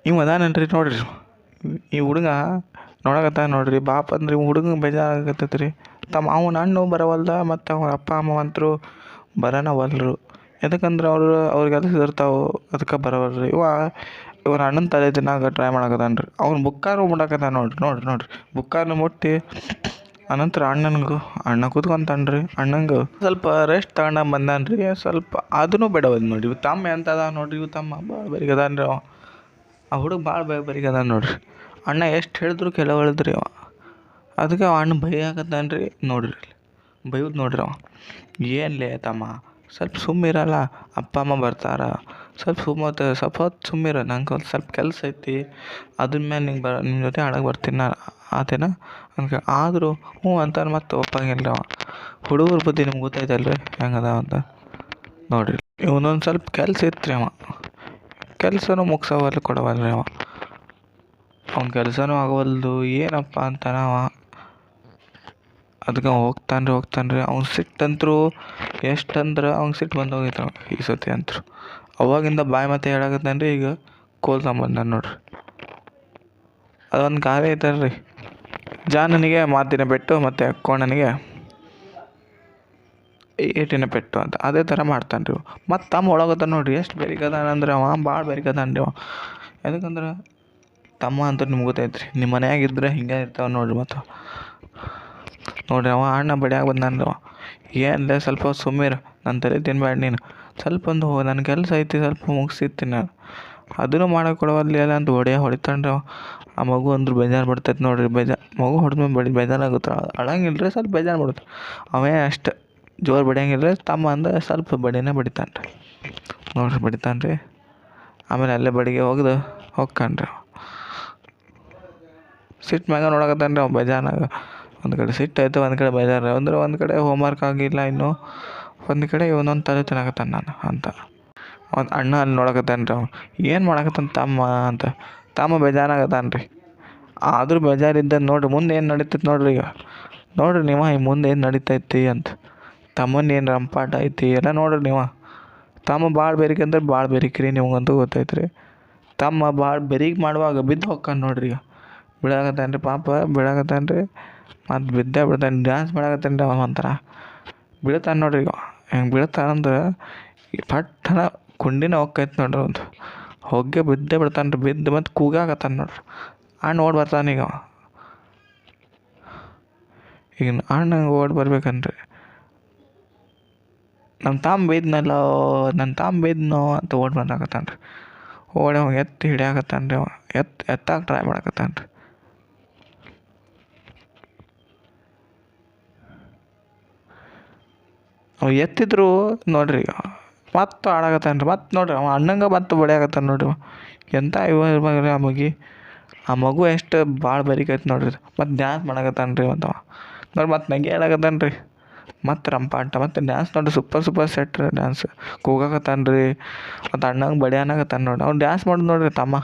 ಇವ ಅದಾನನ್ರಿ ನೋಡ್ರಿ. ಈ ಹುಡುಗ ನೋಡಕತ್ತಾನ ನೋಡ್ರಿ. ಪಾಪ ಅಂದ್ರೆ ಹುಡುಗಂಗೆ ಬೇಜಾರಾಗತ್ತೈತೆ ರೀ. ಅವನ ಹಣ್ಣು ಬರವಲ್ದ ಮತ್ತು ಅವ್ರ ಅಪ್ಪ ಅಮ್ಮ ಅಂತರೂ ಬರೋಣ ವಲ್ರು. ಯಾಕಂದ್ರೆ ಅವ್ರಿಗೆಲ್ಲ ಹೆದರ್ತಾವೆ, ಅದಕ್ಕೆ ಬರವಲ್ರಿ. ಇವ್ರ ಅಣ್ಣನ ತಲೆ ತಿನ್ನಾಕ ಟ್ರೈ ಮಾಡಕತ್ತಾನ ರೀ. ಅವ್ನು ಬುಕ್ಕಾರು ಮುಟ್ಟಕತ್ತಾನ ನೋಡ್ರಿ. ಬುಕ್ಕಾರನ್ನ ಮುಟ್ಟಿ ಅನಂತರ ಅಣ್ಣ ಕೂತ್ಕೊಂತಾನ ರೀ. ಅಣ್ಣಂಗೆ ಸ್ವಲ್ಪ ರೆಸ್ಟ್ ತಗೊಂಡು ಬಂದಾನ ರೀ. ಸ್ವಲ್ಪ ಅದೂ ಬಿಡವಲ್ದು ನೋಡ್ರಿ. ಇವು ತಮ್ಮ ಎಂತದ ನೋಡ್ರಿ. ಇವು ತಮ್ಮ ಭಾಳ ಬರಿಗದಾನ ರೀ. ಆ ಹುಡುಗ ಭಾಳ ಬರಿಗದಾನ ನೋಡ್ರಿ. ಅಣ್ಣ ಎಷ್ಟು ಹೇಳಿದ್ರು ಕೇಳವಲ್ದು ರೀ ಅವ. ಅದಕ್ಕೆ ಅವ ಅಣ್ಣ ಬೈಯಾಕತ್ತಾನ ರೀ. ನೋಡ್ರಿ ಬೈಯೋದು ನೋಡ್ರಿ ಅವ. ಏನ್ಲೇ ತಮ್ಮ ಸ್ವಲ್ಪ ಸುಮ್ಮಿರಲ್ಲ, ಅಪ್ಪ ಅಮ್ಮ ಬರ್ತಾರ, ಸ್ವಲ್ಪ ಹೊತ್ತು ಸುಮ್ಮಿರ, ನಂಗೆ ಒಂದು ಸ್ವಲ್ಪ ಕೆಲಸ ಐತಿ, ಅದ್ರ ಮೇಲೆ ನಿಮ್ಮ ಜೊತೆ ಆಡಕ್ಕೆ ಬರ್ತೀನಿ ನಾನು ಆತೇನ ಆದರೂ ಹ್ಞೂ ಅಂತಾನೆ ಮತ್ತು ಒಪ್ಪಂಗಿಲ್ಲ ಅವ. ಹುಡುಗರ ಬುದ್ಧಿ ನಿಮ್ಗೆ ಗೊತ್ತೈತಲ್ಲ ರೀ ಹೆಂಗದ ಅಂತ. ನೋಡಿರಿ ಇವನೊಂದು ಸ್ವಲ್ಪ ಕೆಲಸ ಇತ್ತು ರೀ. ಅವ ಕೆಲಸನೂ ಕೊಡವಲ್ರಿ ಅವ. ಅವ್ನ ಕೆಲಸನೂ ಆಗವಲ್ದು. ಏನಪ್ಪ ಅಂತಾನ ಅವ. ಅದಕ್ಕೆ ಹೋಗ್ತಾನೆ ರೀ. ಅವ್ನ ಸಿಟ್ಟಂತರೂ ಎಷ್ಟಂದ್ರೆ ಅವ್ನಿಗೆ ಸಿಟ್ಟು ಬಂದು ಹೋಗಿತ್ತು ಈ ಸತಿ ಅಂತೂ. ಅವಾಗಿಂದ ಬಾಯಿ ಮತ್ತೆ ಹೇಳಕತ್ತಾನ ರೀ. ಈಗ ಕೋಲ್ಸಂಬಂದ ನೋಡ್ರಿ. ಅದೊಂದು ಗಾದೆ ಐತಲ್ಲ ರೀ, ಜಾನನಿಗೆ ಮಾತಿನ ಪೆಟ್ಟು ಮತ್ತು ಕೋಣನಿಗೆ ಏಟಿನ ಪೆಟ್ಟು ಅಂತ. ಅದೇ ಥರ ಮಾಡ್ತಾನೆ ರೀ. ಮತ್ತು ತಮ್ಮ ಒಳಗತ್ತಾನ ನೋಡ್ರಿ. ಎಷ್ಟು ಬೆರಿಕದಾನ ಅಂದ್ರೆ ಅವ ಭಾಳ ಬೆರಿಕದಾನ ರೀ ಅವ. ಯಾಕಂದ್ರೆ ತಮ್ಮ ಅಂತ ನಿಮ್ಗೆ ಗೊತ್ತೈತೆ ರೀ. ನಿಮ್ಮ ಮನ್ಯಾಗಿದ್ದರೆ ಹಿಂಗೆ ಇರ್ತಾವೆ ನೋಡ್ರಿ. ಮತ್ತು ನೋಡ್ರಿ ಅವ ಅಣ್ಣ ಬಡಿಯಾಗ ಬಂದಾನ ರೀ ಅವ. ಏನ್ಲೇ ಸ್ವಲ್ಪ ಸುಮ್ಮಿರು, ನನ್ನ ತಲೆ ತಿನ್ಬೇಡ ನೀನು, ಸ್ವಲ್ಪ ಒಂದು ನನ್ನ ಕೆಲಸ ಐತಿ, ಸ್ವಲ್ಪ ಮುಗಿಸಿರ್ತೀನಿ ನಾನು. ಅದನ್ನು ಮಾಡೋಕೆ ಕೊಡವಲ್ಲಿ ಅಲ್ಲ ಅಂತ ಹೊಡಿತಾನೆ ರೀ ಅವ. ಆ ಮಗು ಅಂದ್ರೆ ಬೇಜಾರು ಬರ್ತೈತೆ ನೋಡ್ರಿ. ಮಗು ಹೊಡೆದ್ಮೇಲೆ ಬೇಜಾರಾಗುತ್ತೆ. ಅಳಂಗಿಲ್ಲ ರೀ, ಸ್ವಲ್ಪ ಬೇಜಾರು ಬರುತ್ತೆ. ಅವೇ ಅಷ್ಟು ಜೋರು ಬಡಿಯಂಗಿಲ್ಲ ರೀ. ತಮ್ಮ ಅಂದ್ರೆ ಸ್ವಲ್ಪ ಬಡಿತಾನೆ ರೀ. ನೋಡ್ರಿ ಬಡಿತಾನೆ ರೀ. ಆಮೇಲೆ ಅಲ್ಲೇ ಬಡಿಗೆ ಹೋಗ್ತಾನೆ ರೀ. ಸಿಟ್ಟು ಮ್ಯಾಗ ನೋಡಕತ್ತಾನ ರೀ ಅವ ಬೇಜಾರಾಗ. ಒಂದು ಕಡೆ ಸಿಟ್ಟು ಆಯಿತು, ಒಂದು ಕಡೆ ಬೇಜಾರು. ಅಂದ್ರೆ ಒಂದು ಕಡೆ ಹೋಮ್ವರ್ಕ್ ಆಗಿಲ್ಲ ಇನ್ನೂ, ಒಂದು ಕಡೆ ಇವನೊಂದು ತಲೆ ತಿನ್ನಕತ್ತಾನ ನಾನು ಅಂತ. ಒಂದು ಅಣ್ಣ ಅಲ್ಲಿ ನೋಡಕತ್ತಾನ ರೀ. ಅವ ಏನು ಮಾಡಕತ್ತಾನ ತಮ್ಮ ಅಂತ. ತಮ್ಮ ಬೇಜಾರಾಗತ್ತಾನ ರೀ. ಆದರೂ ಬೇಜಾರಿದ್ದ ನೋಡ್ರಿ ಮುಂದೆ ಏನು ನಡೀತೈತೆ ನೋಡ್ರಿ. ಈಗ ನೋಡ್ರಿ ನೀವು ಈ ಮುಂದೆ ಏನು ನಡೀತೈತಿ ಅಂತ. ತಮ್ಮನ ಏನು ರಂಪಾಟ ಐತಿ ಎಲ್ಲ ನೋಡ್ರಿ ನೀವು. ತಮ್ಮ ಭಾಳ ಬೆರಿಕೆ ಅಂದ್ರೆ ಭಾಳ ಬೆರಿಕೆ ರೀ. ನಿಮ್ಗಂತೂ ಗೊತ್ತೈತೆ ರೀ. ತಮ್ಮ ಭಾಳ ಬೆರಿಕೆ ಮಾಡುವಾಗ ಬಿದ್ದು ಹೋಗ್ತಾನೆ ನೋಡ್ರಿ. ಈಗ ಬೀಳಾಕತ್ತಾನ ರೀ. ಪಾಪ ಬೀಳಾಕತ್ತಾನ ರೀ. ಮತ್ತು ಬಿದ್ದೇ ಬಿಡ್ತಾನೆ. ಡ್ಯಾನ್ಸ್ ಮಾಡಾಕತ್ತಾನ ರೀ ಅವ ಒಂಥರ. ಬೀಳ್ತಾನೆ ನೋಡ್ರಿ. ಈಗ ಹೆಂಗೆ ಬೀಳ್ತಾನಂದ್ರೆ ಪಟ್ಟನ ಕುಂಡಿನ ಹೊಕ್ಕೈತೆ ನೋಡ್ರಿ. ಒಂದು ಹೊಗ್ಗೆ ಬಿದ್ದೇ ಬಿಡ್ತಾನೆ ರೀ. ಬಿದ್ದು ಮತ್ತು ಕೂಗಾಕತ್ತಾನ ನೋಡ್ರಿ. ಅಣ್ಣ ಓಡಿ ಬರ್ತಾನೆ ಈಗ ಅವ. ಈಗ ಅಣ್ಣಂಗೆ ಓಡಿ ಬರ್ಬೇಕನ್ರಿ. ನಮ್ಮ ತಮ್ಮ ಬೈದ್ನೋ ಅಂತ ಓಡಿ ಬರಾಕತ್ತಾನ ರೀ. ಓಡಿ ಅವ ಎತ್ತಿ ಹಿಡಿಯಾಕತ್ತಾನ ರೀ. ಅವ ಎತ್ತಾಕೆ ಟ್ರೈ ಮಾಡಕತ್ತಾನ ರೀ. ಅವ ಎತ್ತಿದ್ರು ನೋಡ್ರಿ. ಈಗ ಮತ್ತು ಆಡಾಕತ್ತಾನ ರೀ. ಮತ್ತು ನೋಡ್ರಿ ಅವ ಅಣ್ಣಂಗೆ ಮತ್ತು ಬಡಿಯಾಕತ್ತಾನ ನೋಡ್ರಿ ಅವ. ಎಂಥ ಇರ್ಬೇಕ್ರಿ ಆ ಮಗು ಎಷ್ಟು ಭಾಳ ಬೆರಿಕೈತೆ ನೋಡ್ರಿ. ಮತ್ತು ಡ್ಯಾನ್ಸ್ ಮಾಡಾಕತ್ತಾನ ರೀ ಮತ್ತು ಅವ. ನೋಡಿ ಮತ್ತು ನಗೆ ಆಡಾಕತ್ತಾನ ರೀ. ಮತ್ತು ರಂಪಾಟ ಮತ್ತು ಡ್ಯಾನ್ಸ್ ನೋಡ್ರಿ. ಸೂಪರ್ ಸೆಟ್ ರೀ ಡ್ಯಾನ್ಸ್. ಕೂಗಾಕತ್ತಾನ ರೀ. ಮತ್ತು ಅಣ್ಣಂಗೆ ಬಡಿಯಾನಾಗತ್ತಾನ ನೋಡ್ರಿ. ಅವ್ನು ಡ್ಯಾನ್ಸ್ ಮಾಡೋದು ನೋಡ್ರಿ ತಮ್ಮ.